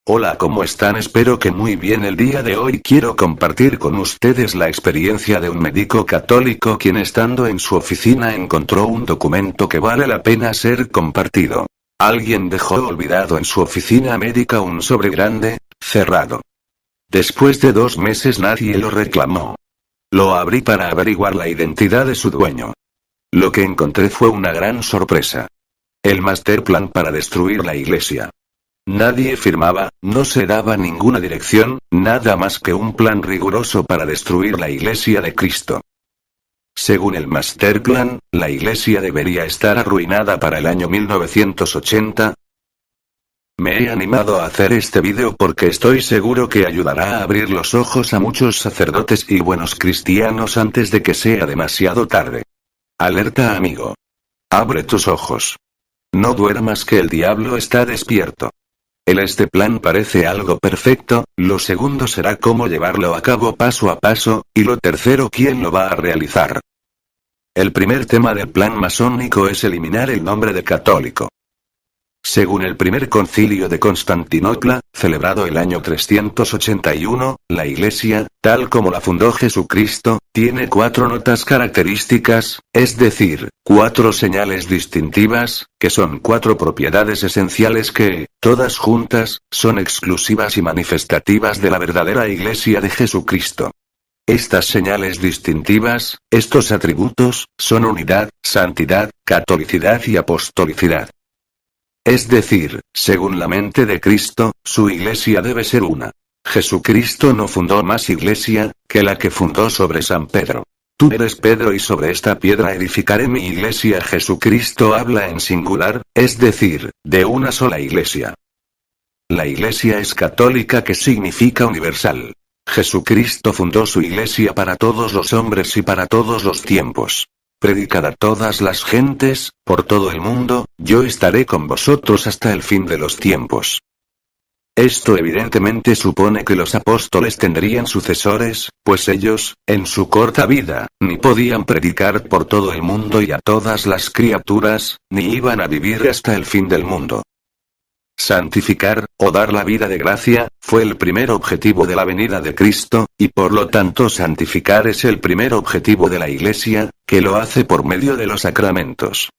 Hola, ¿cómo están? Espero que muy bien. El día de hoy quiero compartir con ustedes la experiencia de un médico católico quien estando en su oficina encontró un documento que vale la pena ser compartido. Alguien dejó olvidado en su oficina médica un sobre grande, cerrado. Después de 2 meses nadie lo reclamó. Lo abrí para averiguar la identidad de su dueño. Lo que encontré fue una gran sorpresa. El master plan para destruir la iglesia. Nadie firmaba, no se daba ninguna dirección, nada más que un plan riguroso para destruir la Iglesia de Cristo. Según el master plan, la iglesia debería estar arruinada para el año 1980. Me he animado a hacer este vídeo porque estoy seguro que ayudará a abrir los ojos a muchos sacerdotes y buenos cristianos antes de que sea demasiado tarde. Alerta, amigo. Abre tus ojos. No duermas, que el diablo está despierto. Este plan parece algo perfecto, lo segundo será cómo llevarlo a cabo paso a paso, y lo tercero quién lo va a realizar. El primer tema del plan masónico es eliminar el nombre de católico. Según el primer concilio de Constantinopla, celebrado el año 381, la Iglesia, tal como la fundó Jesucristo, tiene 4 notas características, es decir, 4 señales distintivas, que son 4 propiedades esenciales que, todas juntas, son exclusivas y manifestativas de la verdadera Iglesia de Jesucristo. Estas señales distintivas, estos atributos, son unidad, santidad, catolicidad y apostolicidad. Es decir, según la mente de Cristo, su iglesia debe ser una. Jesucristo no fundó más iglesia, que la que fundó sobre San Pedro. Tú eres Pedro y sobre esta piedra edificaré mi iglesia. Jesucristo habla en singular, es decir, de una sola iglesia. La iglesia es católica, que significa universal. Jesucristo fundó su iglesia para todos los hombres y para todos los tiempos. Predicad a todas las gentes, por todo el mundo, yo estaré con vosotros hasta el fin de los tiempos. Esto evidentemente supone que los apóstoles tendrían sucesores, pues ellos, en su corta vida, ni podían predicar por todo el mundo y a todas las criaturas, ni iban a vivir hasta el fin del mundo. Santificar, o dar la vida de gracia, fue el primer objetivo de la venida de Cristo, y por lo tanto santificar es el primer objetivo de la Iglesia, que lo hace por medio de los sacramentos.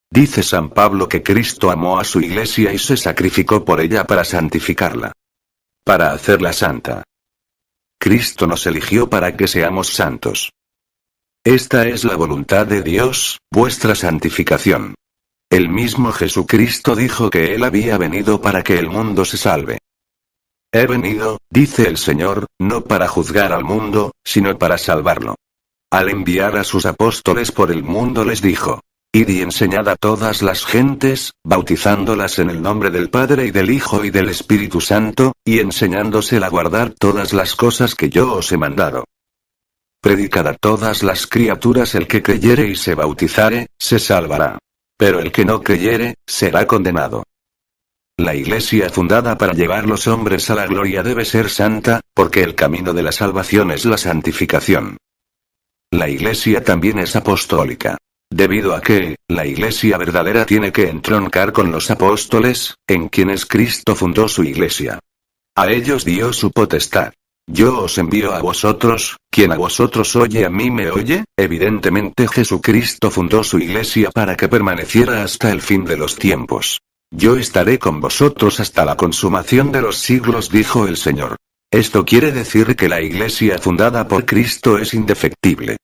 Dice San Pablo que Cristo amó a su Iglesia y se sacrificó por ella para santificarla. Para hacerla santa. Cristo nos eligió para que seamos santos. Esta es la voluntad de Dios, vuestra santificación. El mismo Jesucristo dijo que Él había venido para que el mundo se salve. He venido, dice el Señor, no para juzgar al mundo, sino para salvarlo. Al enviar a sus apóstoles por el mundo les dijo: id y enseñad a todas las gentes, bautizándolas en el nombre del Padre y del Hijo y del Espíritu Santo, y enseñándosela a guardar todas las cosas que yo os he mandado. Predicad a todas las criaturas: el que creyere y se bautizare, se salvará. Pero el que no creyere, será condenado. La iglesia fundada para llevar los hombres a la gloria debe ser santa, porque el camino de la salvación es la santificación. La iglesia también es apostólica. Debido a que, la iglesia verdadera tiene que entroncar con los apóstoles, en quienes Cristo fundó su iglesia. A ellos dio su potestad. Yo os envío a vosotros, quien a vosotros oye a mí me oye. Evidentemente Jesucristo fundó su iglesia para que permaneciera hasta el fin de los tiempos. Yo estaré con vosotros hasta la consumación de los siglos, dijo el Señor. Esto quiere decir que la iglesia fundada por Cristo es indefectible.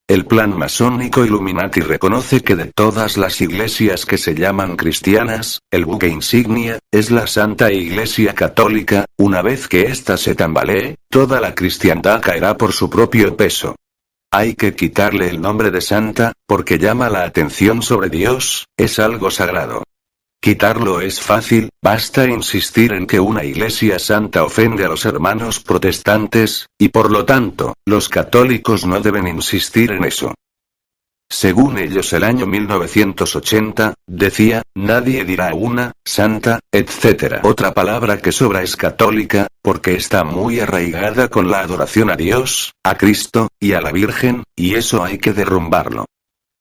El plan masónico Illuminati reconoce que de todas las iglesias que se llaman cristianas, el buque insignia, es la Santa Iglesia Católica. Una vez que ésta se tambalee, toda la cristiandad caerá por su propio peso. Hay que quitarle el nombre de santa, porque llama la atención sobre Dios, es algo sagrado. Quitarlo es fácil, basta insistir en que una iglesia santa ofende a los hermanos protestantes, y por lo tanto, los católicos no deben insistir en eso. Según ellos el año 1980, decía, nadie dirá una, santa, etc. Otra palabra que sobra es católica, porque está muy arraigada con la adoración a Dios, a Cristo, y a la Virgen, y eso hay que derrumbarlo.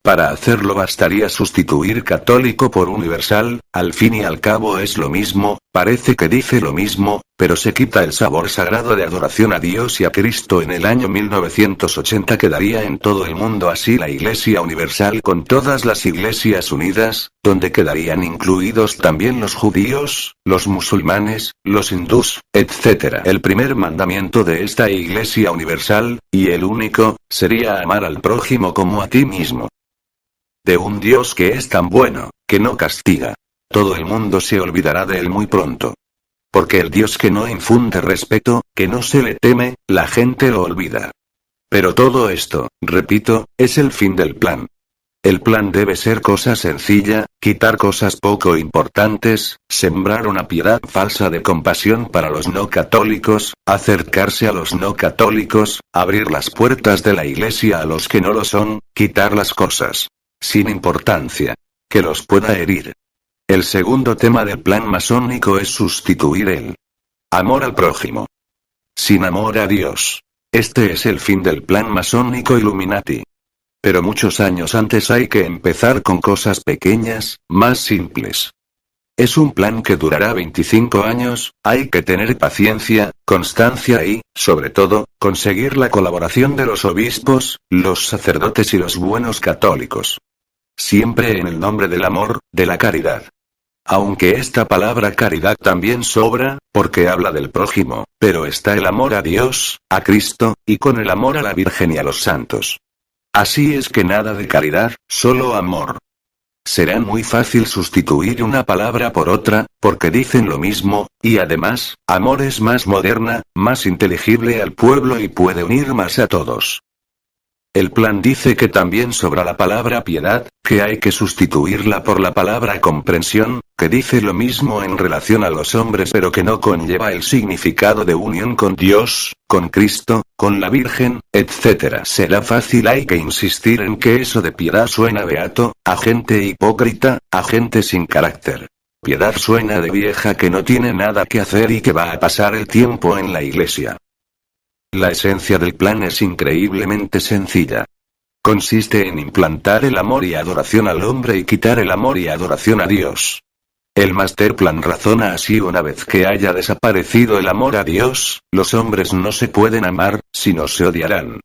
Para hacerlo bastaría sustituir católico por universal, al fin y al cabo es lo mismo, parece que dice lo mismo, pero se quita el sabor sagrado de adoración a Dios y a Cristo. En el año 1980 quedaría en todo el mundo así la Iglesia Universal con todas las iglesias unidas, donde quedarían incluidos también los judíos, los musulmanes, los hindús, etc. El primer mandamiento de esta Iglesia Universal, y el único, sería amar al prójimo como a ti mismo. De un Dios que es tan bueno, que no castiga. Todo el mundo se olvidará de él muy pronto. Porque el Dios que no infunde respeto, que no se le teme, la gente lo olvida. Pero todo esto, repito, es el fin del plan. El plan debe ser cosa sencilla, quitar cosas poco importantes, sembrar una piedad falsa de compasión para los no católicos, acercarse a los no católicos, abrir las puertas de la iglesia a los que no lo son, quitar las cosas sin importancia que los pueda herir. El segundo tema del plan masónico es sustituir el amor al prójimo sin amor a Dios. Este es el fin del plan masónico Illuminati. Pero muchos años antes hay que empezar con cosas pequeñas, más simples. Es un plan que durará 25 años, hay que tener paciencia, constancia y, sobre todo, conseguir la colaboración de los obispos, los sacerdotes y los buenos católicos. Siempre en el nombre del amor, de la caridad. Aunque esta palabra caridad también sobra, porque habla del prójimo, pero está el amor a Dios, a Cristo, y con el amor a la Virgen y a los santos. Así es que nada de caridad, solo amor. Será muy fácil sustituir una palabra por otra, porque dicen lo mismo, y además, amor es más moderna, más inteligible al pueblo y puede unir más a todos. El plan dice que también sobra la palabra piedad, que hay que sustituirla por la palabra comprensión, que dice lo mismo en relación a los hombres pero que no conlleva el significado de unión con Dios, con Cristo, con la Virgen, etc. Será fácil, hay que insistir en que eso de piedad suena beato, a gente hipócrita, a gente sin carácter. Piedad suena de vieja que no tiene nada que hacer y que va a pasar el tiempo en la iglesia. La esencia del plan es increíblemente sencilla. Consiste en implantar el amor y adoración al hombre y quitar el amor y adoración a Dios. El Masterplan razona así: una vez que haya desaparecido el amor a Dios, los hombres no se pueden amar, sino se odiarán.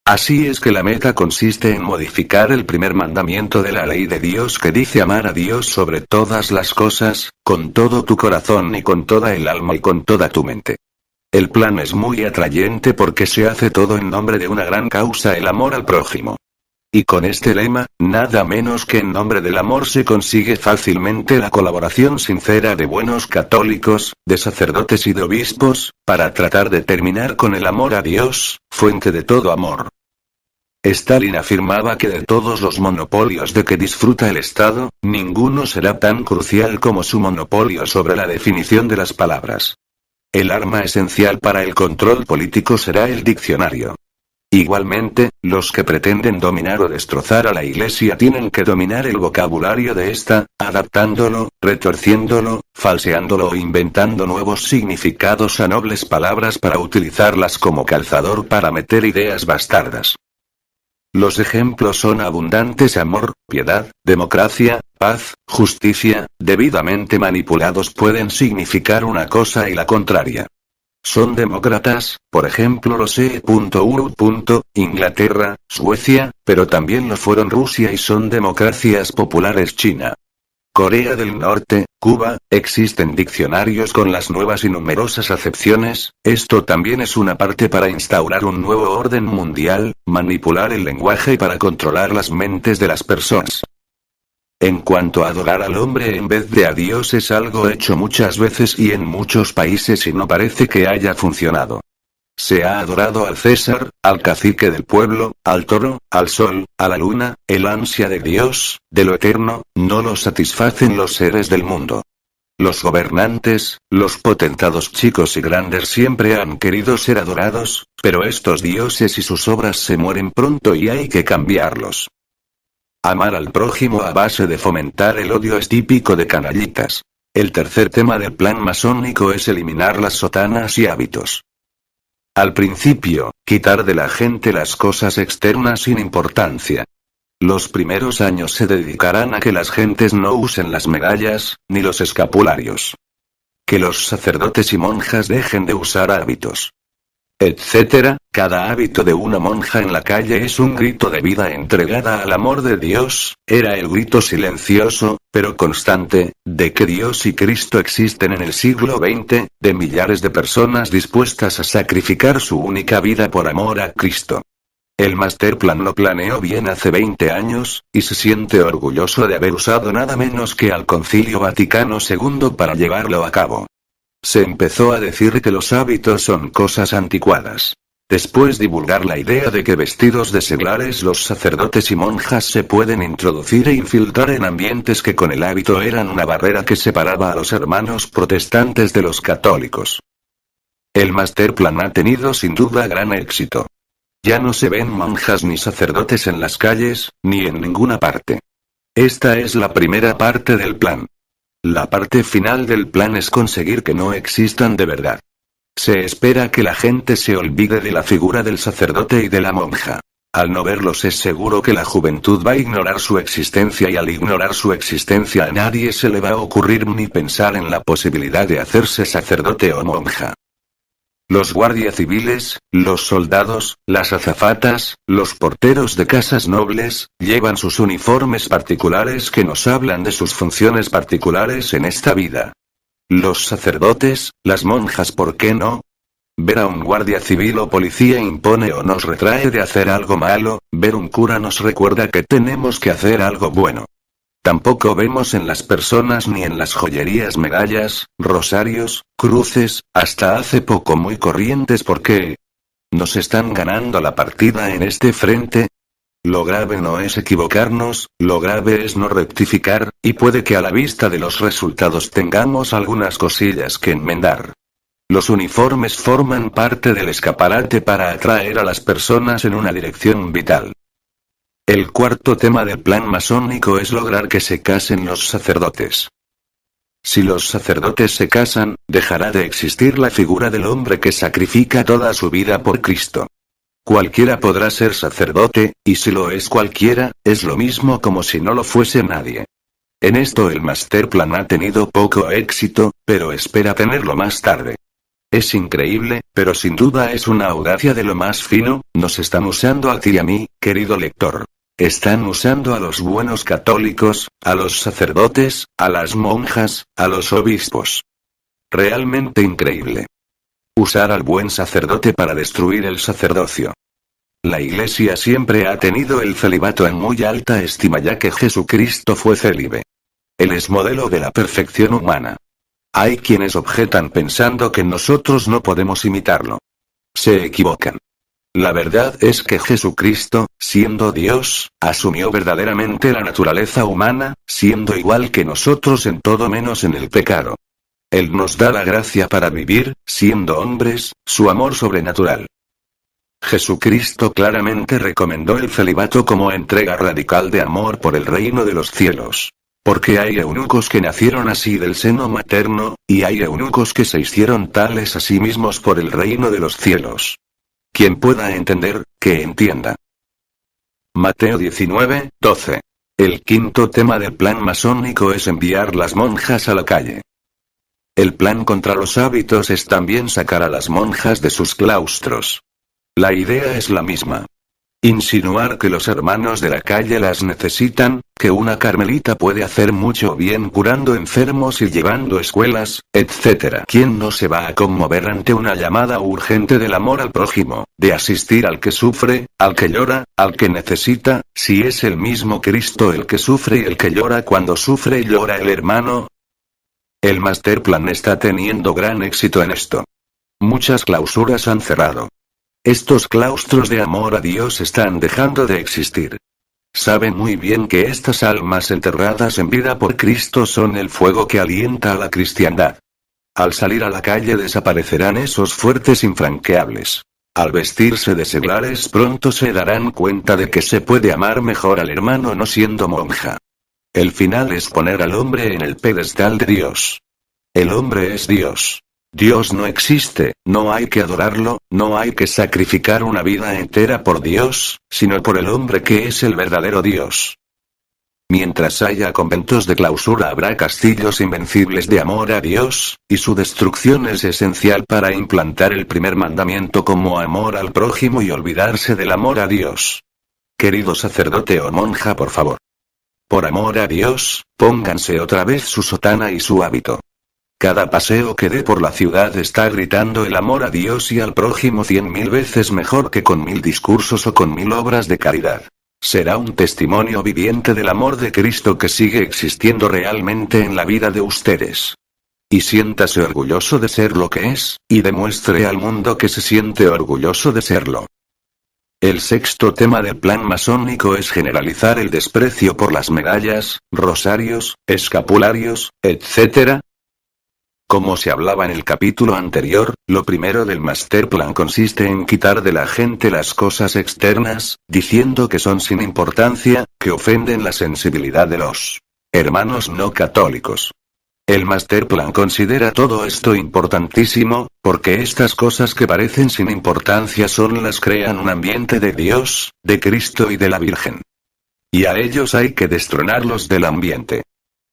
Así es que la meta consiste en modificar el primer mandamiento de la ley de Dios que dice amar a Dios sobre todas las cosas, con todo tu corazón y con toda el alma y con toda tu mente. El plan es muy atrayente porque se hace todo en nombre de una gran causa, el amor al prójimo. Y con este lema, nada menos que en nombre del amor se consigue fácilmente la colaboración sincera de buenos católicos, de sacerdotes y de obispos, para tratar de terminar con el amor a Dios, fuente de todo amor. Stalin afirmaba que de todos los monopolios de que disfruta el Estado, ninguno será tan crucial como su monopolio sobre la definición de las palabras. El arma esencial para el control político será el diccionario. Igualmente, los que pretenden dominar o destrozar a la Iglesia tienen que dominar el vocabulario de esta, adaptándolo, retorciéndolo, falseándolo o inventando nuevos significados a nobles palabras para utilizarlas como calzador para meter ideas bastardas. Los ejemplos son abundantes: amor, piedad, democracia, paz, justicia, debidamente manipulados pueden significar una cosa y la contraria. Son demócratas, por ejemplo los E.U. Inglaterra, Suecia, pero también lo fueron Rusia y son democracias populares China. Corea del Norte, Cuba, existen diccionarios con las nuevas y numerosas acepciones, esto también es una parte para instaurar un nuevo orden mundial, manipular el lenguaje para controlar las mentes de las personas. En cuanto a adorar al hombre en vez de a Dios, es algo hecho muchas veces y en muchos países y no parece que haya funcionado. Se ha adorado al César, al cacique del pueblo, al toro, al sol, a la luna, el ansia de Dios, de lo eterno, no lo satisfacen los seres del mundo. Los gobernantes, los potentados chicos y grandes siempre han querido ser adorados, pero estos dioses y sus obras se mueren pronto y hay que cambiarlos. Amar al prójimo a base de fomentar el odio es típico de canallitas. El tercer tema del plan masónico es eliminar las sotanas y hábitos. Al principio, quitar de la gente las cosas externas sin importancia. Los primeros años se dedicarán a que las gentes no usen las medallas, ni los escapularios. Que los sacerdotes y monjas dejen de usar hábitos, etcétera. Cada hábito de una monja en la calle es un grito de vida entregada al amor de Dios. Era el grito silencioso, pero constante, de que Dios y Cristo existen en el siglo XX, de millares de personas dispuestas a sacrificar su única vida por amor a Cristo. El Masterplan lo planeó bien hace 20 años, y se siente orgulloso de haber usado nada menos que al Concilio Vaticano II para llevarlo a cabo. Se empezó a decir que los hábitos son cosas anticuadas. Después divulgar la idea de que vestidos de seglares los sacerdotes y monjas se pueden introducir e infiltrar en ambientes que con el hábito eran una barrera que separaba a los hermanos protestantes de los católicos. El Masterplan ha tenido sin duda gran éxito. Ya no se ven monjas ni sacerdotes en las calles, ni en ninguna parte. Esta es la primera parte del plan. La parte final del plan es conseguir que no existan de verdad. Se espera que la gente se olvide de la figura del sacerdote y de la monja. Al no verlos es seguro que la juventud va a ignorar su existencia, y al ignorar su existencia a nadie se le va a ocurrir ni pensar en la posibilidad de hacerse sacerdote o monja. Los guardias civiles, los soldados, las azafatas, los porteros de casas nobles, llevan sus uniformes particulares que nos hablan de sus funciones particulares en esta vida. Los sacerdotes, las monjas, ¿por qué no? Ver a un guardia civil o policía impone o nos retrae de hacer algo malo, ver un cura nos recuerda que tenemos que hacer algo bueno. Tampoco vemos en las personas ni en las joyerías medallas, rosarios, cruces, hasta hace poco muy corrientes. ¿Por qué? ¿Nos están ganando la partida en este frente? Lo grave no es equivocarnos, lo grave es no rectificar, y puede que a la vista de los resultados tengamos algunas cosillas que enmendar. Los uniformes forman parte del escaparate para atraer a las personas en una dirección vital. El cuarto tema del plan masónico es lograr que se casen los sacerdotes. Si los sacerdotes se casan, dejará de existir la figura del hombre que sacrifica toda su vida por Cristo. Cualquiera podrá ser sacerdote, y si lo es cualquiera, es lo mismo como si no lo fuese nadie. En esto el Masterplan ha tenido poco éxito, pero espera tenerlo más tarde. Es increíble, pero sin duda es una audacia de lo más fino. Nos están usando a ti y a mí, querido lector. Están usando a los buenos católicos, a los sacerdotes, a las monjas, a los obispos. Realmente increíble. Usar al buen sacerdote para destruir el sacerdocio. La Iglesia siempre ha tenido el celibato en muy alta estima, ya que Jesucristo fue célibe. Él es modelo de la perfección humana. Hay quienes objetan pensando que nosotros no podemos imitarlo. Se equivocan. La verdad es que Jesucristo, siendo Dios, asumió verdaderamente la naturaleza humana, siendo igual que nosotros en todo menos en el pecado. Él nos da la gracia para vivir, siendo hombres, su amor sobrenatural. Jesucristo claramente recomendó el celibato como entrega radical de amor por el reino de los cielos. Porque hay eunucos que nacieron así del seno materno, y hay eunucos que se hicieron tales a sí mismos por el reino de los cielos. Quien pueda entender, que entienda. Mateo 19, 12. El quinto tema del plan masónico es enviar las monjas a la calle. El plan contra los hábitos es también sacar a las monjas de sus claustros. La idea es la misma. Insinuar que los hermanos de la calle las necesitan, que una carmelita puede hacer mucho bien curando enfermos y llevando escuelas, etc. ¿Quién no se va a conmover ante una llamada urgente del amor al prójimo, de asistir al que sufre, al que llora, al que necesita, si es el mismo Cristo el que sufre y el que llora cuando sufre y llora el hermano? El Masterplan está teniendo gran éxito en esto. Muchas clausuras han cerrado. Estos claustros de amor a Dios están dejando de existir. Saben muy bien que estas almas enterradas en vida por Cristo son el fuego que alienta a la cristiandad. Al salir a la calle desaparecerán esos fuertes infranqueables. Al vestirse de seglares pronto se darán cuenta de que se puede amar mejor al hermano no siendo monja. El final es poner al hombre en el pedestal de Dios. El hombre es Dios. Dios no existe, no hay que adorarlo, no hay que sacrificar una vida entera por Dios, sino por el hombre que es el verdadero Dios. Mientras haya conventos de clausura habrá castillos invencibles de amor a Dios, y su destrucción es esencial para implantar el primer mandamiento como amor al prójimo y olvidarse del amor a Dios. Querido sacerdote o monja, por favor. Por amor a Dios, pónganse otra vez su sotana y su hábito. Cada paseo que dé por la ciudad está gritando el amor a Dios y al prójimo 100.000 veces mejor que con 1000 discursos o con 1000 obras de caridad. Será un testimonio viviente del amor de Cristo que sigue existiendo realmente en la vida de ustedes. Y siéntase orgulloso de ser lo que es, y demuestre al mundo que se siente orgulloso de serlo. El sexto tema del plan masónico es generalizar el desprecio por las medallas, rosarios, escapularios, etc. Como se hablaba en el capítulo anterior, lo primero del Masterplan consiste en quitar de la gente las cosas externas, diciendo que son sin importancia, que ofenden la sensibilidad de los hermanos no católicos. El Masterplan considera todo esto importantísimo, porque estas cosas que parecen sin importancia son las que crean un ambiente de Dios, de Cristo y de la Virgen. Y a ellos hay que destronarlos del ambiente.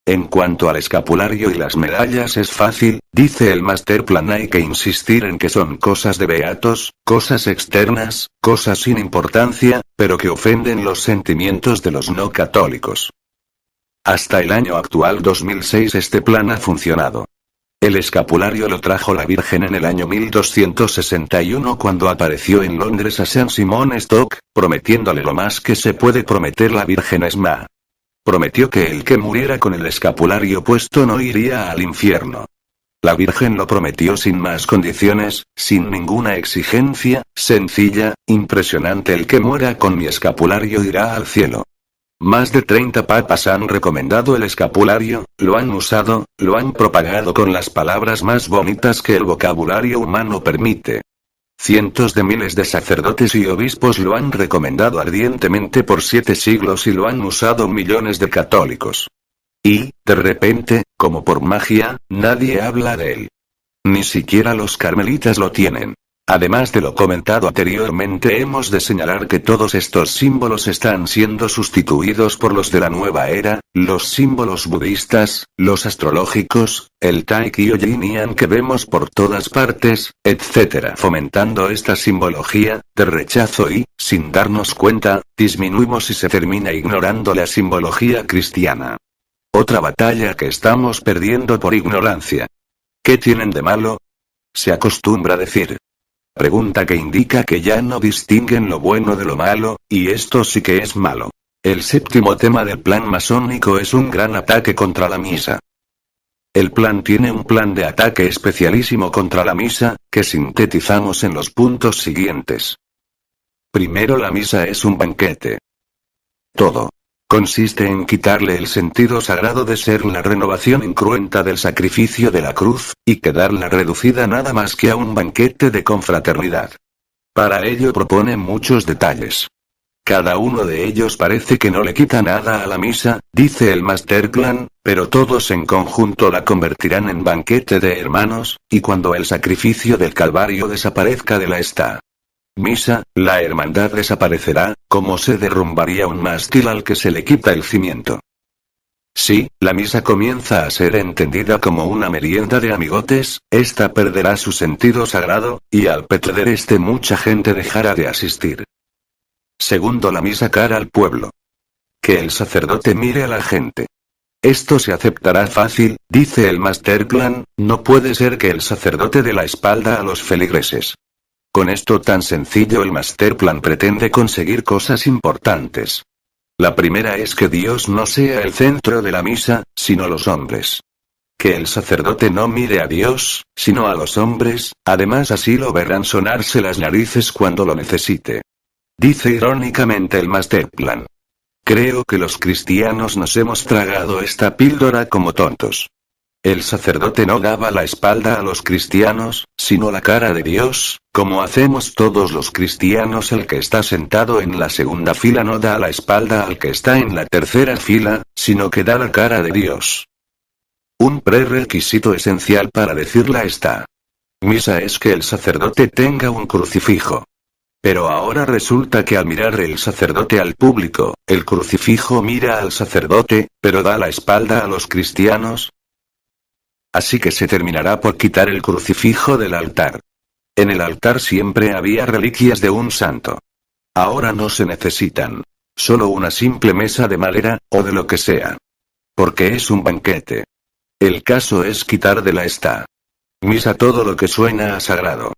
En cuanto al escapulario y las medallas es fácil, dice el Masterplan, hay que insistir en que son cosas de beatos, cosas externas, cosas sin importancia, pero que ofenden los sentimientos de los no católicos. Hasta el año actual 2006 este plan ha funcionado. El escapulario lo trajo la Virgen en el año 1261 cuando apareció en Londres a Saint Simon Stock, prometiéndole lo más que se puede prometer la Virgen Esma. Prometió que el que muriera con el escapulario puesto no iría al infierno. La Virgen lo prometió sin más condiciones, sin ninguna exigencia, sencilla, impresionante: el que muera con mi escapulario irá al cielo. Más de 30 papas han recomendado el escapulario, lo han usado, lo han propagado con las palabras más bonitas que el vocabulario humano permite. Cientos de miles de sacerdotes y obispos lo han recomendado ardientemente por 7 siglos y lo han usado millones de católicos. Y, de repente, como por magia, nadie habla de él. Ni siquiera los carmelitas lo tienen. Además de lo comentado anteriormente, hemos de señalar que todos estos símbolos están siendo sustituidos por los de la nueva era, los símbolos budistas, los astrológicos, el Taiki o Yin y Yang que vemos por todas partes, etc. Fomentando esta simbología de rechazo y, sin darnos cuenta, disminuimos y se termina ignorando la simbología cristiana. Otra batalla que estamos perdiendo por ignorancia. ¿Qué tienen de malo? Se acostumbra decir. Pregunta que indica que ya no distinguen lo bueno de lo malo, y esto sí que es malo. El séptimo tema del plan masónico es un gran ataque contra la misa. El plan tiene un plan de ataque especialísimo contra la misa, que sintetizamos en los puntos siguientes. Primero, la misa es un banquete. Todo consiste en quitarle el sentido sagrado de ser la renovación incruenta del sacrificio de la cruz, y quedarla reducida nada más que a un banquete de confraternidad. Para ello propone muchos detalles. Cada uno de ellos parece que no le quita nada a la misa, dice el Masterplan, pero todos en conjunto la convertirán en banquete de hermanos, y cuando el sacrificio del Calvario desaparezca de la misa, la hermandad desaparecerá, como se derrumbaría un mástil al que se le quita el cimiento. Si la misa comienza a ser entendida como una merienda de amigotes, esta perderá su sentido sagrado, y al perder mucha gente dejará de asistir. Segundo, la misa cara al pueblo. Que el sacerdote mire a la gente. Esto se aceptará fácil, dice el Masterplan, no puede ser que el sacerdote dé la espalda a los feligreses. Con esto tan sencillo el Masterplan pretende conseguir cosas importantes. La primera es que Dios no sea el centro de la misa, sino los hombres. Que el sacerdote no mire a Dios, sino a los hombres, además así lo verán sonarse las narices cuando lo necesite. Dice irónicamente el Masterplan. Creo que los cristianos nos hemos tragado esta píldora como tontos. El sacerdote no daba la espalda a los cristianos, sino la cara de Dios, como hacemos todos los cristianos. El que está sentado en la segunda fila no da la espalda al que está en la tercera fila, sino que da la cara de Dios. Un prerequisito esencial para decirla está. Misa es que el sacerdote tenga un crucifijo. Pero ahora resulta que al mirar el sacerdote al público, el crucifijo mira al sacerdote, pero da la espalda a los cristianos. Así que se terminará por quitar el crucifijo del altar. En el altar siempre había reliquias de un santo. Ahora no se necesitan. Solo una simple mesa de madera, o de lo que sea. Porque es un banquete. El caso es quitar de la misa todo lo que suena a sagrado.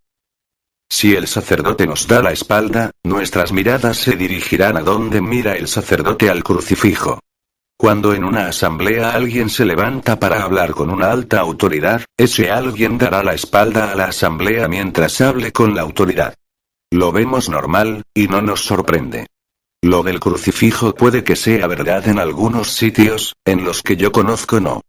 Si el sacerdote nos da la espalda, nuestras miradas se dirigirán a donde mira el sacerdote al crucifijo. Cuando en una asamblea alguien se levanta para hablar con una alta autoridad, ese alguien dará la espalda a la asamblea mientras hable con la autoridad. Lo vemos normal, y no nos sorprende. Lo del crucifijo puede que sea verdad en algunos sitios, en los que yo conozco no.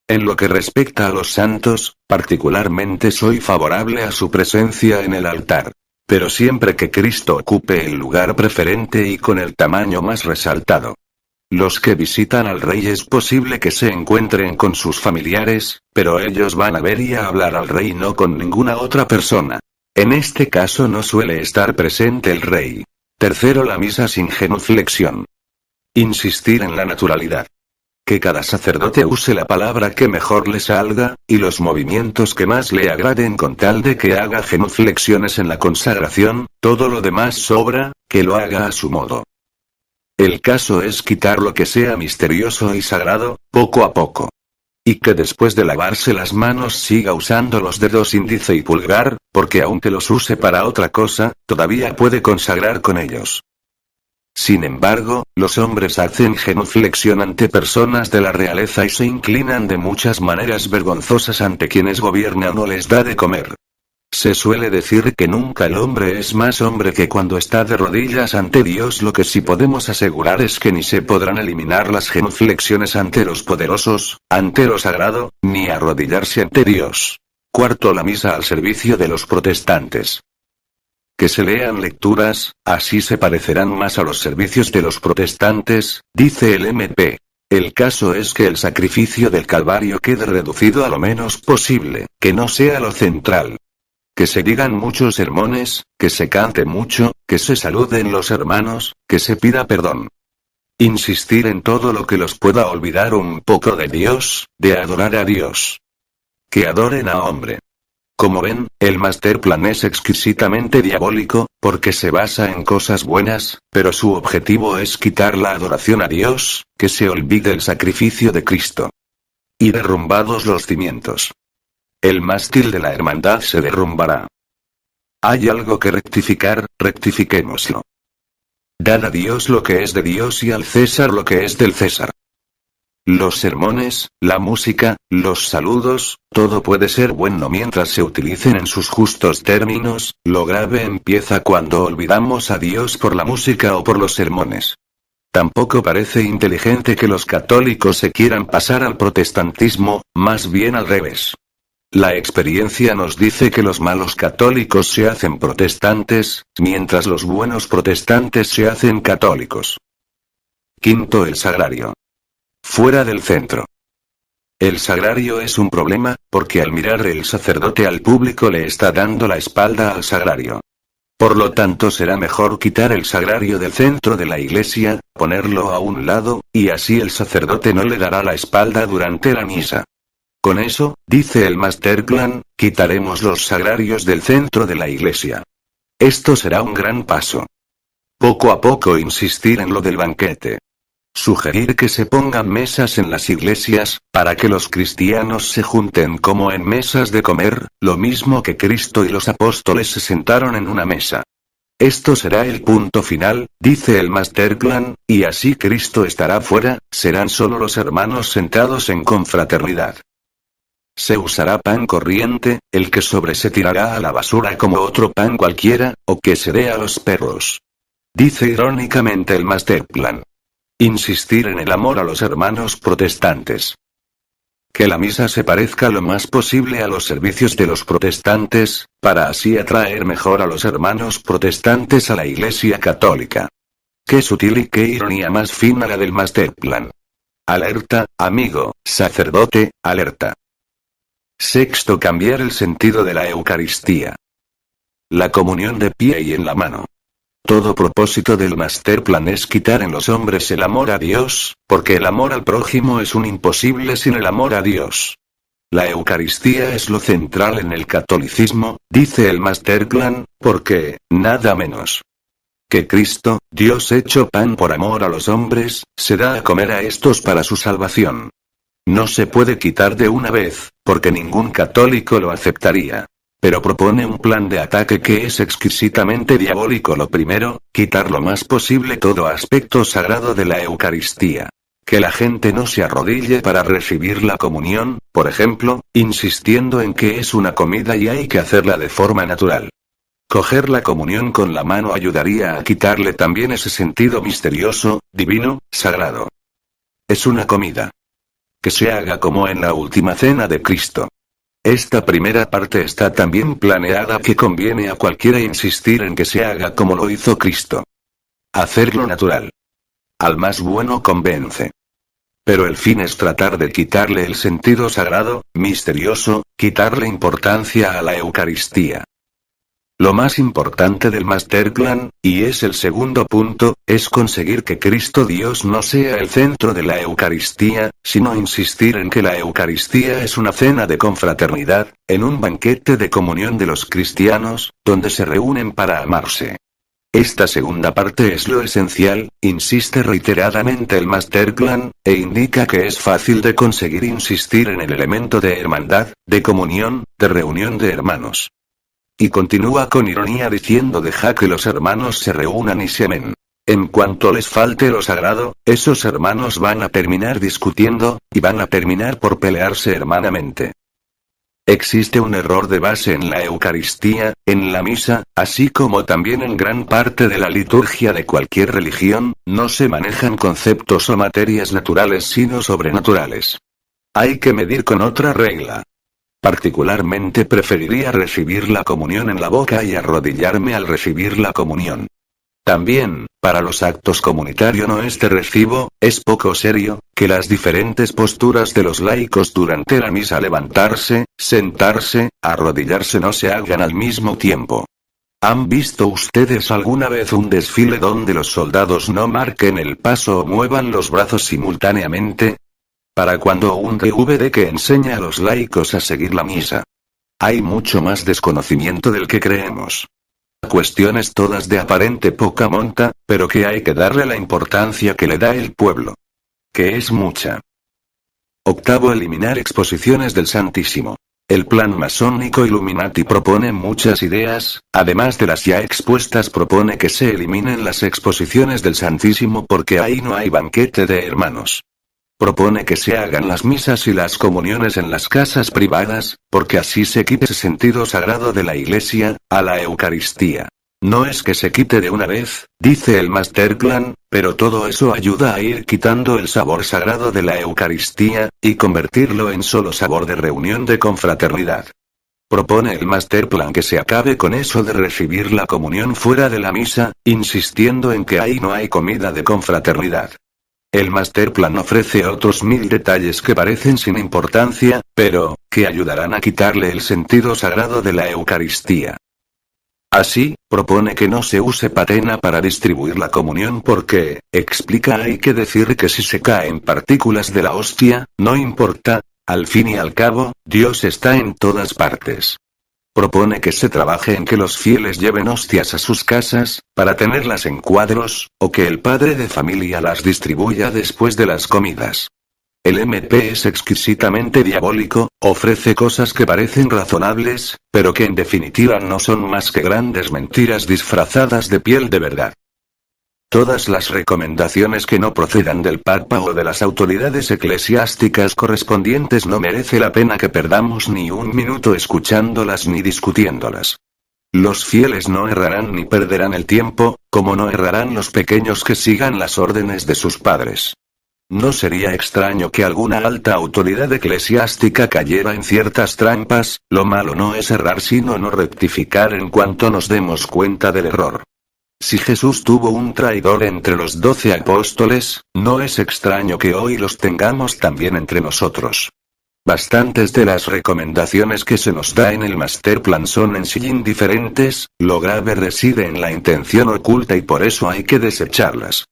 En lo que respecta a los santos, particularmente soy favorable a su presencia en el altar. Pero siempre que Cristo ocupe el lugar preferente y con el tamaño más resaltado. Los que visitan al rey es posible que se encuentren con sus familiares, pero ellos van a ver y a hablar al rey no con ninguna otra persona. En este caso no suele estar presente el rey. Tercero, la misa sin genuflexión. Insistir en la naturalidad. Que cada sacerdote use la palabra que mejor le salga, y los movimientos que más le agraden con tal de que haga genuflexiones en la consagración, todo lo demás sobra, que lo haga a su modo. El caso es quitar lo que sea misterioso y sagrado, poco a poco. Y que después de lavarse las manos siga usando los dedos índice y pulgar, porque aunque los use para otra cosa, todavía puede consagrar con ellos. Sin embargo, los hombres hacen genuflexión ante personas de la realeza y se inclinan de muchas maneras vergonzosas ante quienes gobiernan o les da de comer. Se suele decir que nunca el hombre es más hombre que cuando está de rodillas ante Dios. Lo que sí podemos asegurar es que ni se podrán eliminar las genuflexiones ante los poderosos, ante lo sagrado, ni arrodillarse ante Dios. Cuarto, la misa al servicio de los protestantes. Que se lean lecturas, así se parecerán más a los servicios de los protestantes, dice el MP. El caso es que el sacrificio del Calvario quede reducido a lo menos posible, que no sea lo central. Que se digan muchos sermones, que se cante mucho, que se saluden los hermanos, que se pida perdón. Insistir en todo lo que los pueda olvidar un poco de Dios, de adorar a Dios. Que adoren a hombre. Como ven, el masterplan es exquisitamente diabólico, porque se basa en cosas buenas, pero su objetivo es quitar la adoración a Dios, que se olvide el sacrificio de Cristo. Y derrumbados los cimientos. El mástil de la hermandad se derrumbará. Hay algo que rectificar, rectifiquémoslo. Dad a Dios lo que es de Dios y al César lo que es del César. Los sermones, la música, los saludos, todo puede ser bueno mientras se utilicen en sus justos términos. Lo grave empieza cuando olvidamos a Dios por la música o por los sermones. Tampoco parece inteligente que los católicos se quieran pasar al protestantismo, más bien al revés. La experiencia nos dice que los malos católicos se hacen protestantes, mientras los buenos protestantes se hacen católicos. Quinto, el sagrario. Fuera del centro. El sagrario es un problema, porque al mirar el sacerdote al público le está dando la espalda al sagrario. Por lo tanto será mejor quitar el sagrario del centro de la iglesia, ponerlo a un lado, y así el sacerdote no le dará la espalda durante la misa. Con eso, dice el masterplan, quitaremos los sagrarios del centro de la iglesia. Esto será un gran paso. Poco a poco insistir en lo del banquete. Sugerir que se pongan mesas en las iglesias, para que los cristianos se junten como en mesas de comer, lo mismo que Cristo y los apóstoles se sentaron en una mesa. Esto será el punto final, dice el masterplan, y así Cristo estará fuera, serán solo los hermanos sentados en confraternidad. Se usará pan corriente, el que sobre se tirará a la basura como otro pan cualquiera, o que se dé a los perros. Dice irónicamente el masterplan. Insistir en el amor a los hermanos protestantes. Que la misa se parezca lo más posible a los servicios de los protestantes, para así atraer mejor a los hermanos protestantes a la Iglesia católica. Qué sutil y qué ironía más fina la del masterplan. Alerta, amigo, sacerdote, alerta. Sexto, cambiar el sentido de la Eucaristía. La comunión de pie y en la mano. Todo propósito del Masterplan es quitar en los hombres el amor a Dios, porque el amor al prójimo es un imposible sin el amor a Dios. La Eucaristía es lo central en el catolicismo, dice el Masterplan, porque, nada menos que Cristo, Dios hecho pan por amor a los hombres, se da a comer a estos para su salvación. No se puede quitar de una vez, porque ningún católico lo aceptaría. Pero propone un plan de ataque que es exquisitamente diabólico. Lo primero, quitar lo más posible todo aspecto sagrado de la Eucaristía. Que la gente no se arrodille para recibir la comunión, por ejemplo, insistiendo en que es una comida y hay que hacerla de forma natural. Coger la comunión con la mano ayudaría a quitarle también ese sentido misterioso, divino, sagrado. Es una comida. Que se haga como en la última cena de Cristo. Esta primera parte está tan bien planeada que conviene a cualquiera insistir en que se haga como lo hizo Cristo. Hacerlo natural. Al más bueno convence. Pero el fin es tratar de quitarle el sentido sagrado, misterioso, quitarle importancia a la Eucaristía. Lo más importante del Masterplan, y es el segundo punto, es conseguir que Cristo Dios no sea el centro de la Eucaristía, sino insistir en que la Eucaristía es una cena de confraternidad, en un banquete de comunión de los cristianos, donde se reúnen para amarse. Esta segunda parte es lo esencial, insiste reiteradamente el Masterplan, e indica que es fácil de conseguir insistir en el elemento de hermandad, de comunión, de reunión de hermanos. Y continúa con ironía diciendo: deja que los hermanos se reúnan y se amen. En cuanto les falte lo sagrado, esos hermanos van a terminar discutiendo, y van a terminar por pelearse hermanamente. Existe un error de base en la Eucaristía, en la misa, así como también en gran parte de la liturgia de cualquier religión, no se manejan conceptos o materias naturales sino sobrenaturales. Hay que medir con otra regla. Particularmente preferiría recibir la comunión en la boca y arrodillarme al recibir la comunión. También, para los actos comunitarios no es de recibo, es poco serio, que las diferentes posturas de los laicos durante la misa, levantarse, sentarse, arrodillarse, no se hagan al mismo tiempo. ¿Han visto ustedes alguna vez un desfile donde los soldados no marquen el paso o muevan los brazos simultáneamente? Para cuando un DVD que enseña a los laicos a seguir la misa. Hay mucho más desconocimiento del que creemos. Cuestiones todas de aparente poca monta, pero que hay que darle la importancia que le da el pueblo. Que es mucha. Octavo, eliminar exposiciones del Santísimo. El plan masónico Illuminati propone muchas ideas, además de las ya expuestas propone que se eliminen las exposiciones del Santísimo porque ahí no hay banquete de hermanos. Propone que se hagan las misas y las comuniones en las casas privadas, porque así se quite ese sentido sagrado de la Iglesia, a la Eucaristía. No es que se quite de una vez, dice el Masterplan, pero todo eso ayuda a ir quitando el sabor sagrado de la Eucaristía, y convertirlo en solo sabor de reunión de confraternidad. Propone el Masterplan que se acabe con eso de recibir la comunión fuera de la misa, insistiendo en que ahí no hay comida de confraternidad. El Masterplan ofrece otros 1000 detalles que parecen sin importancia, pero, que ayudarán a quitarle el sentido sagrado de la Eucaristía. Así, propone que no se use patena para distribuir la comunión porque, explica, hay que decir que si se caen partículas de la hostia, no importa, al fin y al cabo, Dios está en todas partes. Propone que se trabaje en que los fieles lleven hostias a sus casas, para tenerlas en cuadros, o que el padre de familia las distribuya después de las comidas. El MP es exquisitamente diabólico, ofrece cosas que parecen razonables, pero que en definitiva no son más que grandes mentiras disfrazadas de piel de verdad. Todas las recomendaciones que no procedan del Papa o de las autoridades eclesiásticas correspondientes no merece la pena que perdamos ni un minuto escuchándolas ni discutiéndolas. Los fieles no errarán ni perderán el tiempo, como no errarán los pequeños que sigan las órdenes de sus padres. No sería extraño que alguna alta autoridad eclesiástica cayera en ciertas trampas, lo malo no es errar sino no rectificar en cuanto nos demos cuenta del error. Si Jesús tuvo un traidor entre los 12 apóstoles, no es extraño que hoy los tengamos también entre nosotros. Bastantes de las recomendaciones que se nos da en el Masterplan son en sí indiferentes, lo grave reside en la intención oculta y por eso hay que desecharlas.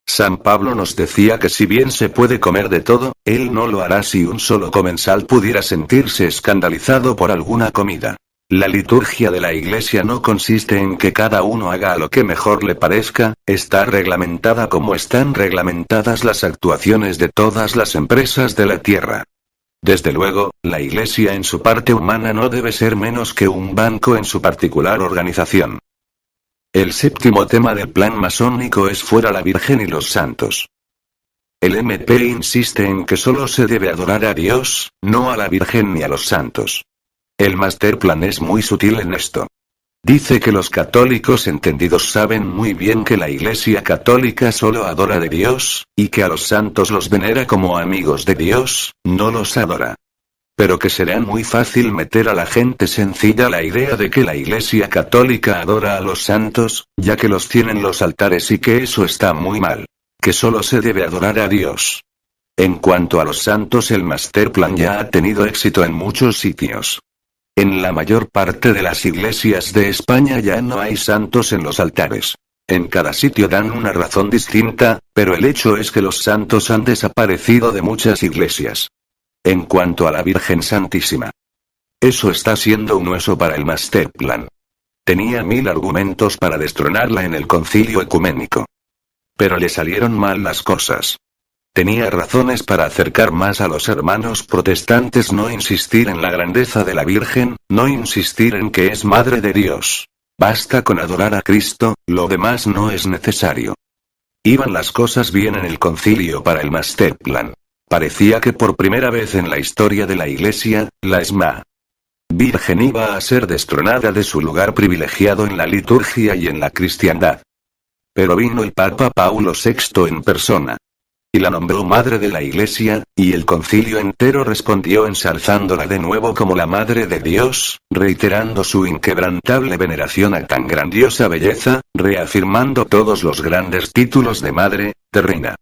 San Pablo nos decía que si bien se puede comer de todo, él no lo hará si un solo comensal pudiera sentirse escandalizado por alguna comida. La liturgia de la Iglesia no consiste en que cada uno haga lo que mejor le parezca, está reglamentada como están reglamentadas las actuaciones de todas las empresas de la tierra. Desde luego, la Iglesia en su parte humana no debe ser menos que un banco en su particular organización. El séptimo tema del plan masónico es fuera la Virgen y los santos. El MP insiste en que solo se debe adorar a Dios, no a la Virgen ni a los santos. El Masterplan es muy sutil en esto. Dice que los católicos entendidos saben muy bien que la Iglesia católica solo adora de Dios, y que a los santos los venera como amigos de Dios, no los adora. Pero que será muy fácil meter a la gente sencilla la idea de que la Iglesia católica adora a los santos, ya que los tienen los altares y que eso está muy mal. Que solo se debe adorar a Dios. En cuanto a los santos, el Masterplan ya ha tenido éxito en muchos sitios. En la mayor parte de las iglesias de España ya no hay santos en los altares. En cada sitio dan una razón distinta, pero el hecho es que los santos han desaparecido de muchas iglesias. En cuanto a la Virgen Santísima, eso está siendo un hueso para el Masterplan. Tenía 1000 argumentos para destronarla en el concilio ecuménico. Pero le salieron mal las cosas. Tenía razones para acercar más a los hermanos protestantes, no insistir en la grandeza de la Virgen, no insistir en que es Madre de Dios. Basta con adorar a Cristo, lo demás no es necesario. Iban las cosas bien en el concilio para el Masterplan. Parecía que por primera vez en la historia de la Iglesia, la Sma. Virgen iba a ser destronada de su lugar privilegiado en la liturgia y en la cristiandad. Pero vino el Papa Paulo VI en persona. Y la nombró Madre de la Iglesia, y el concilio entero respondió ensalzándola de nuevo como la Madre de Dios, reiterando su inquebrantable veneración a tan grandiosa belleza, reafirmando todos los grandes títulos de Madre, de Reina.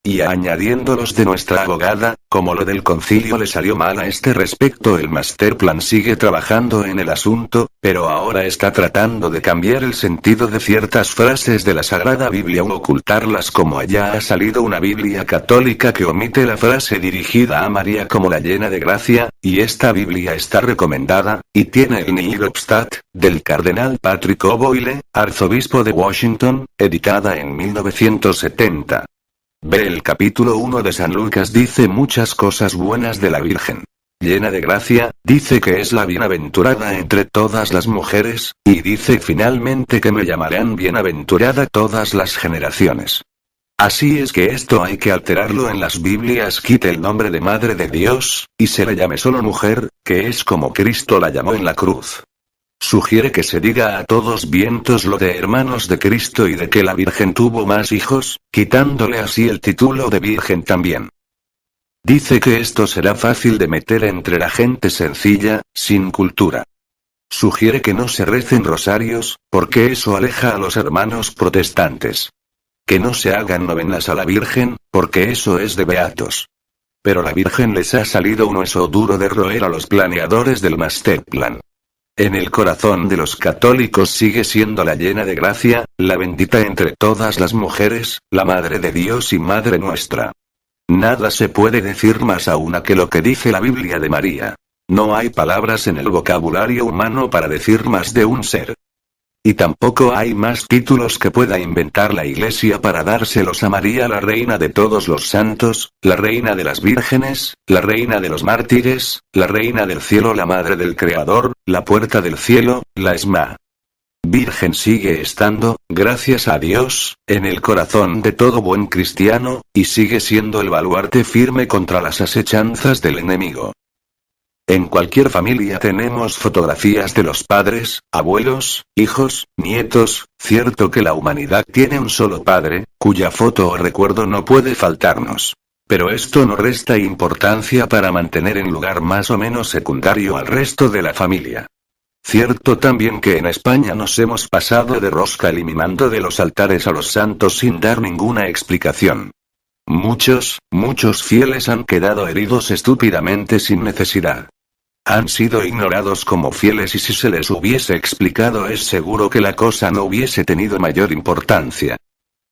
Y añadiéndolos de nuestra abogada, como lo del concilio le salió mal a este respecto, el Masterplan sigue trabajando en el asunto, pero ahora está tratando de cambiar el sentido de ciertas frases de la Sagrada Biblia o ocultarlas, como allá ha salido una Biblia católica que omite la frase dirigida a María como la llena de gracia, y esta Biblia está recomendada, y tiene el Nihil Obstat, del cardenal Patrick O'Boyle, arzobispo de Washington, editada en 1970. Ve el capítulo 1 de San Lucas, dice muchas cosas buenas de la Virgen. Llena de gracia, dice que es la bienaventurada entre todas las mujeres, y dice finalmente que me llamarán bienaventurada todas las generaciones. Así es que esto hay que alterarlo en las Biblias, quite el nombre de Madre de Dios, y se le llame solo mujer, que es como Cristo la llamó en la cruz. Sugiere que se diga a todos vientos lo de hermanos de Cristo y de que la Virgen tuvo más hijos, quitándole así el título de Virgen también. Dice que esto será fácil de meter entre la gente sencilla, sin cultura. Sugiere que no se recen rosarios, porque eso aleja a los hermanos protestantes. Que no se hagan novenas a la Virgen, porque eso es de beatos. Pero la Virgen les ha salido un hueso duro de roer a los planeadores del Masterplan. En el corazón de los católicos sigue siendo la llena de gracia, la bendita entre todas las mujeres, la Madre de Dios y Madre nuestra. Nada se puede decir más a una que lo que dice la Biblia de María. No hay palabras en el vocabulario humano para decir más de un ser. Y tampoco hay más títulos que pueda inventar la Iglesia para dárselos a María, la reina de todos los santos, la reina de las vírgenes, la reina de los mártires, la reina del cielo, la madre del Creador, la puerta del cielo, la Esma. Virgen sigue estando, gracias a Dios, en el corazón de todo buen cristiano, y sigue siendo el baluarte firme contra las asechanzas del enemigo. En cualquier familia tenemos fotografías de los padres, abuelos, hijos, nietos, cierto que la humanidad tiene un solo padre, cuya foto o recuerdo no puede faltarnos. Pero esto no resta importancia para mantener en lugar más o menos secundario al resto de la familia. Cierto también que en España nos hemos pasado de rosca eliminando de los altares a los santos sin dar ninguna explicación. Muchos fieles han quedado heridos estúpidamente sin necesidad. Han sido ignorados como fieles y si se les hubiese explicado es seguro que la cosa no hubiese tenido mayor importancia.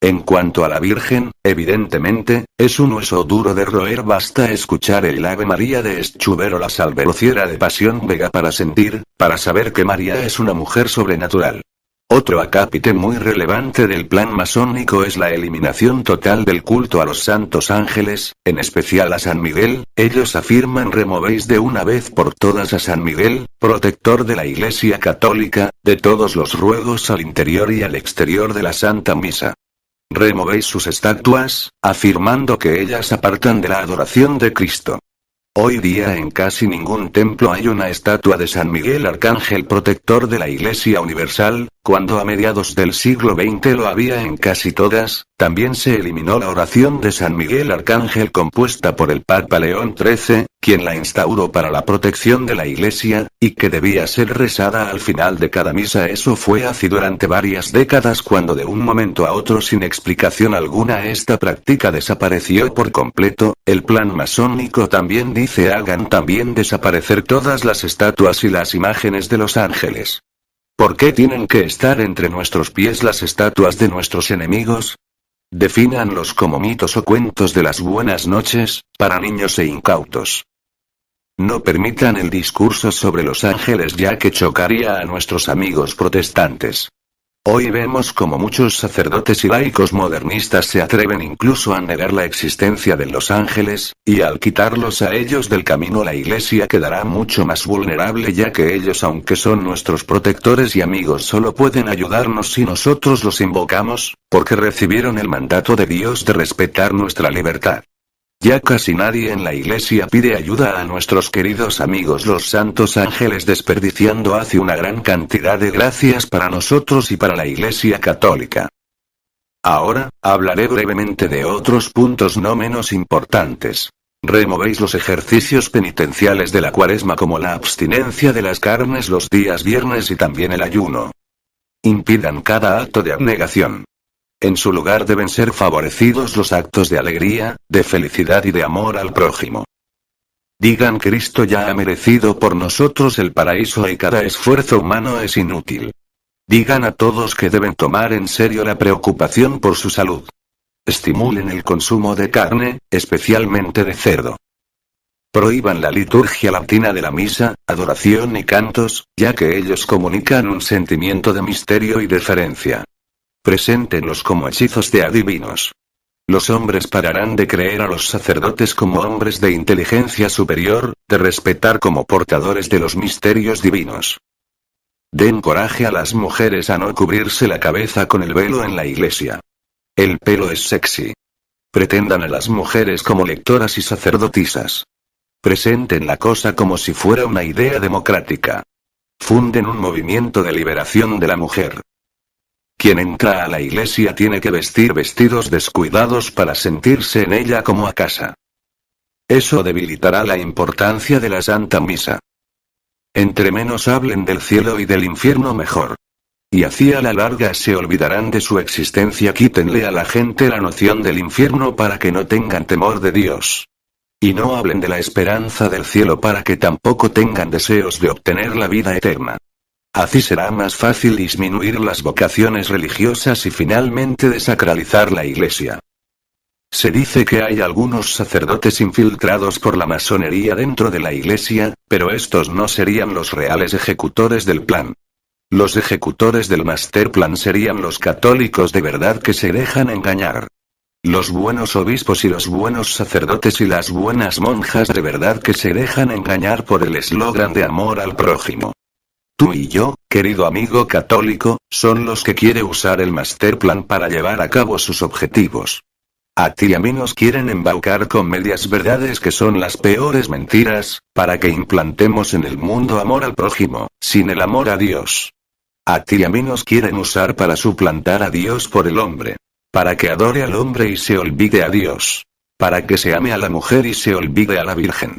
En cuanto a la Virgen, evidentemente, es un hueso duro de roer, basta escuchar el Ave María de Schubert o la Salverociera de Pasión Vega para saber que María es una mujer sobrenatural. Otro acápite muy relevante del plan masónico es la eliminación total del culto a los santos ángeles, en especial a San Miguel. Ellos afirman: removéis de una vez por todas a San Miguel, protector de la Iglesia Católica, de todos los ruegos al interior y al exterior de la Santa Misa. Removéis sus estatuas, afirmando que ellas apartan de la adoración de Cristo. Hoy día en casi ningún templo hay una estatua de San Miguel Arcángel protector de la Iglesia Universal, cuando a mediados del siglo XX lo había en casi todas. También se eliminó la oración de San Miguel Arcángel compuesta por el Papa León XIII, quien la instauró para la protección de la Iglesia, y que debía ser rezada al final de cada misa. Eso fue así durante varias décadas cuando de un momento a otro sin explicación alguna esta práctica desapareció por completo. El plan masónico también dice: hagan también desaparecer todas las estatuas y las imágenes de los ángeles. ¿Por qué tienen que estar entre nuestros pies las estatuas de nuestros enemigos? Defínanlos como mitos o cuentos de las buenas noches, para niños e incautos. No permitan el discurso sobre los ángeles, ya que chocaría a nuestros amigos protestantes. Hoy vemos como muchos sacerdotes y laicos modernistas se atreven incluso a negar la existencia de los ángeles, y al quitarlos a ellos del camino la Iglesia quedará mucho más vulnerable, ya que ellos, aunque son nuestros protectores y amigos, solo pueden ayudarnos si nosotros los invocamos, porque recibieron el mandato de Dios de respetar nuestra libertad. Ya casi nadie en la Iglesia pide ayuda a nuestros queridos amigos los santos ángeles, desperdiciando hace una gran cantidad de gracias para nosotros y para la Iglesia Católica. Ahora, hablaré brevemente de otros puntos no menos importantes. Removéis los ejercicios penitenciales de la Cuaresma, como la abstinencia de las carnes los días viernes y también el ayuno. Impidan cada acto de abnegación. En su lugar deben ser favorecidos los actos de alegría, de felicidad y de amor al prójimo. Digan: Cristo ya ha merecido por nosotros el paraíso y cada esfuerzo humano es inútil. Digan a todos que deben tomar en serio la preocupación por su salud. Estimulen el consumo de carne, especialmente de cerdo. Prohíban la liturgia latina de la misa, adoración y cantos, ya que ellos comunican un sentimiento de misterio y deferencia. Preséntenlos como hechizos de adivinos. Los hombres pararán de creer a los sacerdotes como hombres de inteligencia superior, de respetar como portadores de los misterios divinos. Den coraje a las mujeres a no cubrirse la cabeza con el velo en la iglesia. El pelo es sexy. Pretendan a las mujeres como lectoras y sacerdotisas. Presenten la cosa como si fuera una idea democrática. Funden un movimiento de liberación de la mujer. Quien entra a la iglesia tiene que vestir vestidos descuidados para sentirse en ella como a casa. Eso debilitará la importancia de la Santa Misa. Entre menos hablen del cielo y del infierno mejor. Y así a la larga se olvidarán de su existencia. Quítenle a la gente la noción del infierno para que no tengan temor de Dios. Y no hablen de la esperanza del cielo para que tampoco tengan deseos de obtener la vida eterna. Así será más fácil disminuir las vocaciones religiosas y finalmente desacralizar la Iglesia. Se dice que hay algunos sacerdotes infiltrados por la masonería dentro de la Iglesia, pero estos no serían los reales ejecutores del plan. Los ejecutores del Masterplan serían los católicos de verdad que se dejan engañar. Los buenos obispos y los buenos sacerdotes y las buenas monjas de verdad que se dejan engañar por el eslogan de amor al prójimo. Tú y yo, querido amigo católico, son los que quiere usar el Masterplan para llevar a cabo sus objetivos. A ti y a mí nos quieren embaucar con medias verdades que son las peores mentiras, para que implantemos en el mundo amor al prójimo, sin el amor a Dios. A ti y a mí nos quieren usar para suplantar a Dios por el hombre. Para que adore al hombre y se olvide a Dios. Para que se ame a la mujer y se olvide a la Virgen.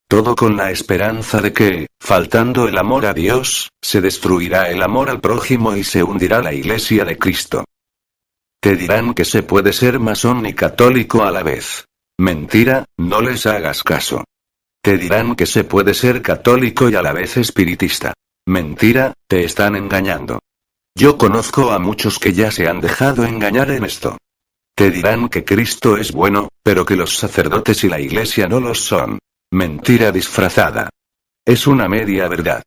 Todo con la esperanza de que, faltando el amor a Dios, se destruirá el amor al prójimo y se hundirá la Iglesia de Cristo. Te dirán que se puede ser masón y católico a la vez. Mentira, no les hagas caso. Te dirán que se puede ser católico y a la vez espiritista. Mentira, te están engañando. Yo conozco a muchos que ya se han dejado engañar en esto. Te dirán que Cristo es bueno, pero que los sacerdotes y la iglesia no los son. Mentira disfrazada. Es una media verdad.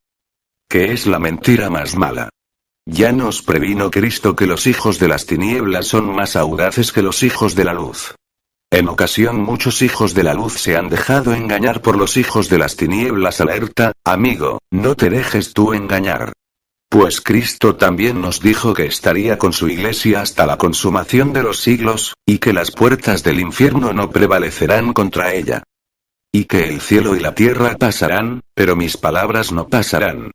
¿Qué es la mentira más mala? Ya nos previno Cristo que los hijos de las tinieblas son más audaces que los hijos de la luz. En ocasión muchos hijos de la luz se han dejado engañar por los hijos de las tinieblas. Alerta, amigo, no te dejes tú engañar. Pues Cristo también nos dijo que estaría con su iglesia hasta la consumación de los siglos, y que las puertas del infierno no prevalecerán contra ella. Y que el cielo y la tierra pasarán, pero mis palabras no pasarán.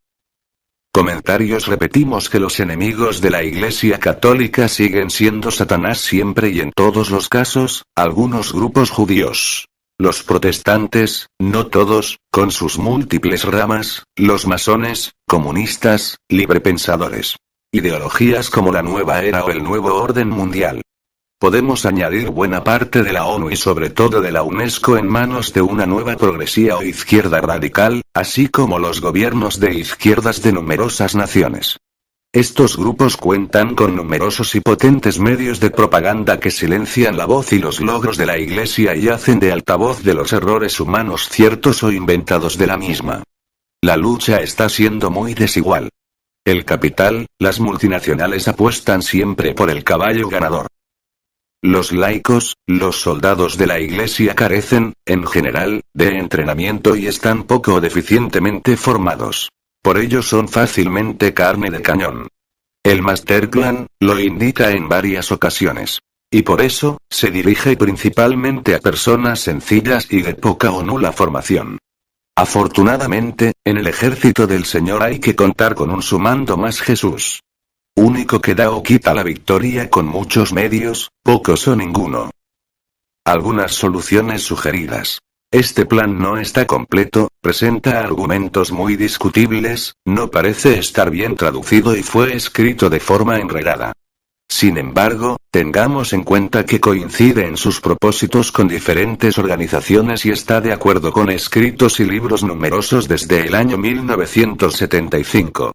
Comentarios. Repetimos que los enemigos de la Iglesia Católica siguen siendo Satanás siempre y en todos los casos, algunos grupos judíos. Los protestantes, no todos, con sus múltiples ramas, los masones, comunistas, librepensadores. Ideologías como la nueva era o el nuevo orden mundial. Podemos añadir buena parte de la ONU y sobre todo de la UNESCO en manos de una nueva progresía o izquierda radical, así como los gobiernos de izquierdas de numerosas naciones. Estos grupos cuentan con numerosos y potentes medios de propaganda que silencian la voz y los logros de la Iglesia y hacen de altavoz de los errores humanos ciertos o inventados de la misma. La lucha está siendo muy desigual. El capital, las multinacionales apuestan siempre por el caballo ganador. Los laicos, los soldados de la Iglesia carecen, en general, de entrenamiento y están poco o deficientemente formados. Por ello son fácilmente carne de cañón. El Masterplan lo indica en varias ocasiones. Y por eso, se dirige principalmente a personas sencillas y de poca o nula formación. Afortunadamente, en el ejército del Señor hay que contar con un sumando más Jesús. Único que da o quita la victoria con muchos medios, pocos o ninguno. Algunas soluciones sugeridas. Este plan no está completo, presenta argumentos muy discutibles, no parece estar bien traducido y fue escrito de forma enredada. Sin embargo, tengamos en cuenta que coincide en sus propósitos con diferentes organizaciones y está de acuerdo con escritos y libros numerosos desde el año 1975.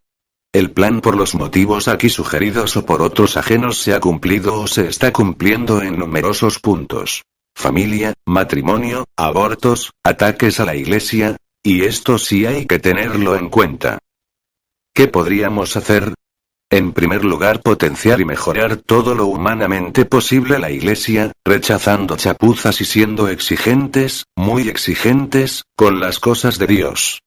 El plan por los motivos aquí sugeridos o por otros ajenos se ha cumplido o se está cumpliendo en numerosos puntos. Familia, matrimonio, abortos, ataques a la Iglesia, y esto sí hay que tenerlo en cuenta. ¿Qué podríamos hacer? En primer lugar, potenciar y mejorar todo lo humanamente posible la Iglesia, rechazando chapuzas y siendo exigentes, muy exigentes, con las cosas de Dios.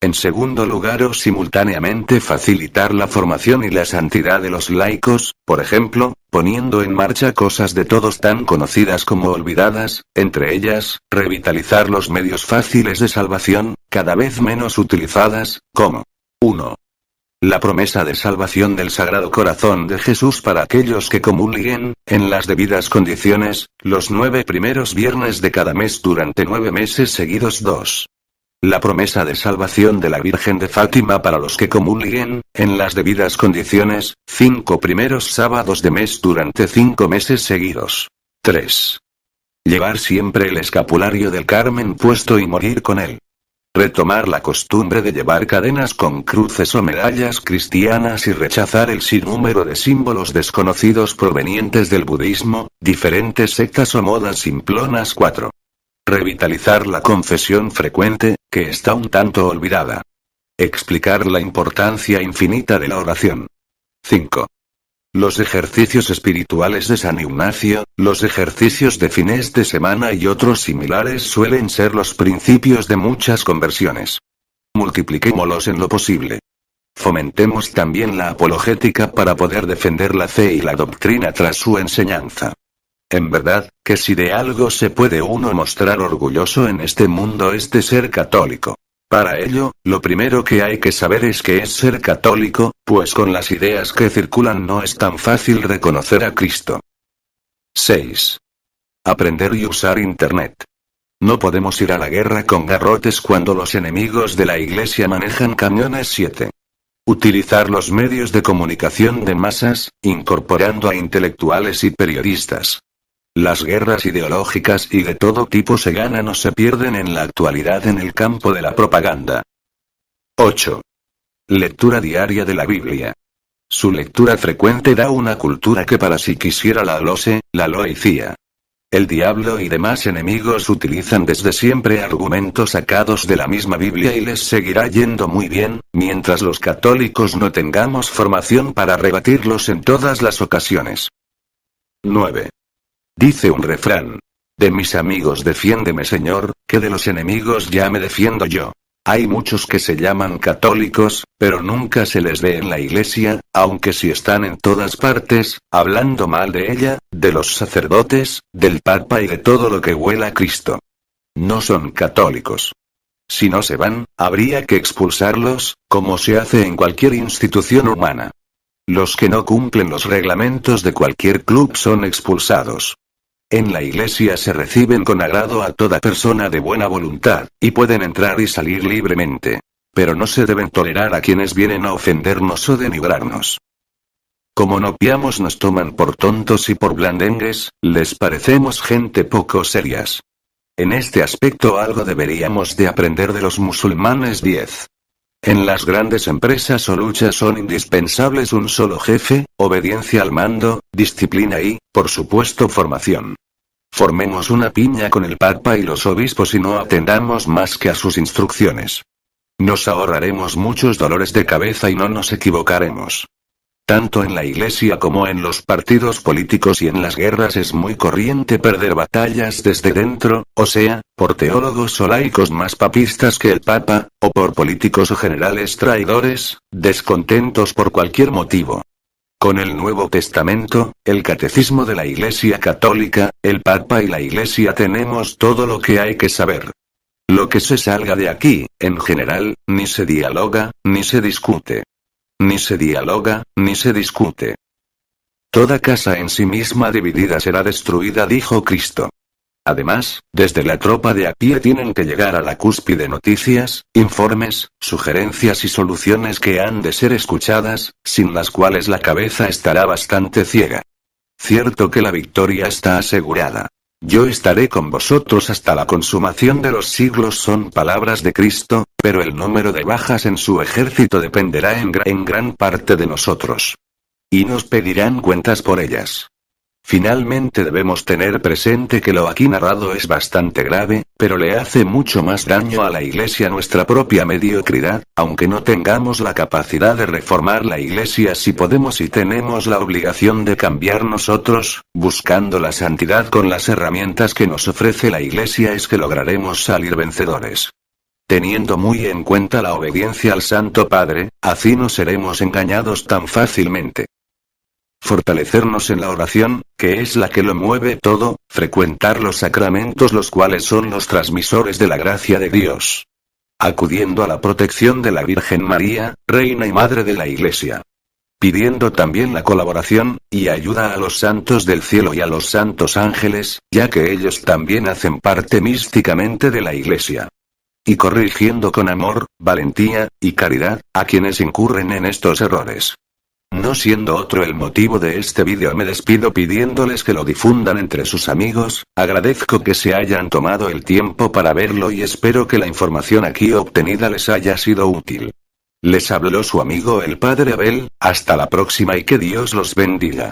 En segundo lugar, o simultáneamente facilitar la formación y la santidad de los laicos, por ejemplo, poniendo en marcha cosas de todos tan conocidas como olvidadas, entre ellas, revitalizar los medios fáciles de salvación, cada vez menos utilizadas, como 1. La promesa de salvación del Sagrado Corazón de Jesús para aquellos que comulguen, en las debidas condiciones, los 9 primeros viernes de cada mes durante 9 meses seguidos. 2. La promesa de salvación de la Virgen de Fátima para los que comulguen, en las debidas condiciones, 5 primeros sábados de mes durante 5 meses seguidos. 3. Llevar siempre el escapulario del Carmen puesto y morir con él. Retomar la costumbre de llevar cadenas con cruces o medallas cristianas y rechazar el sinnúmero de símbolos desconocidos provenientes del budismo, diferentes sectas o modas simplonas. 4. Revitalizar la confesión frecuente, que está un tanto olvidada. Explicar la importancia infinita de la oración. 5. Los ejercicios espirituales de San Ignacio, los ejercicios de fines de semana y otros similares suelen ser los principios de muchas conversiones. Multipliquémoslos en lo posible. Fomentemos también la apologética para poder defender la fe y la doctrina tras su enseñanza. En verdad, que si de algo se puede uno mostrar orgulloso en este mundo es de ser católico. Para ello, lo primero que hay que saber es qué es ser católico, pues con las ideas que circulan no es tan fácil reconocer a Cristo. 6. Aprender y usar Internet. No podemos ir a la guerra con garrotes cuando los enemigos de la Iglesia manejan camiones. 7. Utilizar los medios de comunicación de masas, incorporando a intelectuales y periodistas. Las guerras ideológicas y de todo tipo se ganan o se pierden en la actualidad en el campo de la propaganda. 8. Lectura diaria de la Biblia. Su lectura frecuente da una cultura que para si quisiera la loicía. El diablo y demás enemigos utilizan desde siempre argumentos sacados de la misma Biblia y les seguirá yendo muy bien, mientras los católicos no tengamos formación para rebatirlos en todas las ocasiones. 9. Dice un refrán: de mis amigos defiéndeme Señor, que de los enemigos ya me defiendo yo. Hay muchos que se llaman católicos, pero nunca se les ve en la iglesia, aunque sí están en todas partes, hablando mal de ella, de los sacerdotes, del Papa y de todo lo que huela a Cristo. No son católicos. Si no se van, habría que expulsarlos, como se hace en cualquier institución humana. Los que no cumplen los reglamentos de cualquier club son expulsados. En la iglesia se reciben con agrado a toda persona de buena voluntad, y pueden entrar y salir libremente. Pero no se deben tolerar a quienes vienen a ofendernos o denigrarnos. Como no piamos nos toman por tontos y por blandengues, les parecemos gente poco serias. En este aspecto algo deberíamos de aprender de los musulmanes. 10. En las grandes empresas o luchas son indispensables un solo jefe, obediencia al mando, disciplina y, por supuesto, formación. Formemos una piña con el Papa y los obispos y no atendamos más que a sus instrucciones. Nos ahorraremos muchos dolores de cabeza y no nos equivocaremos. Tanto en la iglesia como en los partidos políticos y en las guerras es muy corriente perder batallas desde dentro, o sea, por teólogos o laicos más papistas que el Papa, o por políticos o generales traidores, descontentos por cualquier motivo. Con el Nuevo Testamento, el Catecismo de la Iglesia Católica, el Papa y la Iglesia tenemos todo lo que hay que saber. Lo que se salga de aquí, en general, ni se dialoga, ni se discute. Ni se dialoga, ni se discute. Toda casa en sí misma dividida será destruida, dijo Cristo. Además, desde la tropa de a pie tienen que llegar a la cúspide noticias, informes, sugerencias y soluciones que han de ser escuchadas, sin las cuales la cabeza estará bastante ciega. Cierto que la victoria está asegurada. Yo estaré con vosotros hasta la consumación de los siglos son palabras de Cristo, pero el número de bajas en su ejército dependerá en gran parte de nosotros. Y nos pedirán cuentas por ellas. Finalmente debemos tener presente que lo aquí narrado es bastante grave, pero le hace mucho más daño a la Iglesia nuestra propia mediocridad, aunque no tengamos la capacidad de reformar la Iglesia si podemos y tenemos la obligación de cambiar nosotros, buscando la santidad con las herramientas que nos ofrece la Iglesia es que lograremos salir vencedores. Teniendo muy en cuenta la obediencia al Santo Padre, así no seremos engañados tan fácilmente. Fortalecernos en la oración, que es la que lo mueve todo, frecuentar los sacramentos los cuales son los transmisores de la gracia de Dios. Acudiendo a la protección de la Virgen María, Reina y Madre de la Iglesia. Pidiendo también la colaboración, y ayuda a los santos del cielo y a los santos ángeles, ya que ellos también hacen parte místicamente de la Iglesia. Y corrigiendo con amor, valentía, y caridad, a quienes incurren en estos errores. No siendo otro el motivo de este vídeo me despido pidiéndoles que lo difundan entre sus amigos, agradezco que se hayan tomado el tiempo para verlo y espero que la información aquí obtenida les haya sido útil. Les habló su amigo el Padre Abel, hasta la próxima y que Dios los bendiga.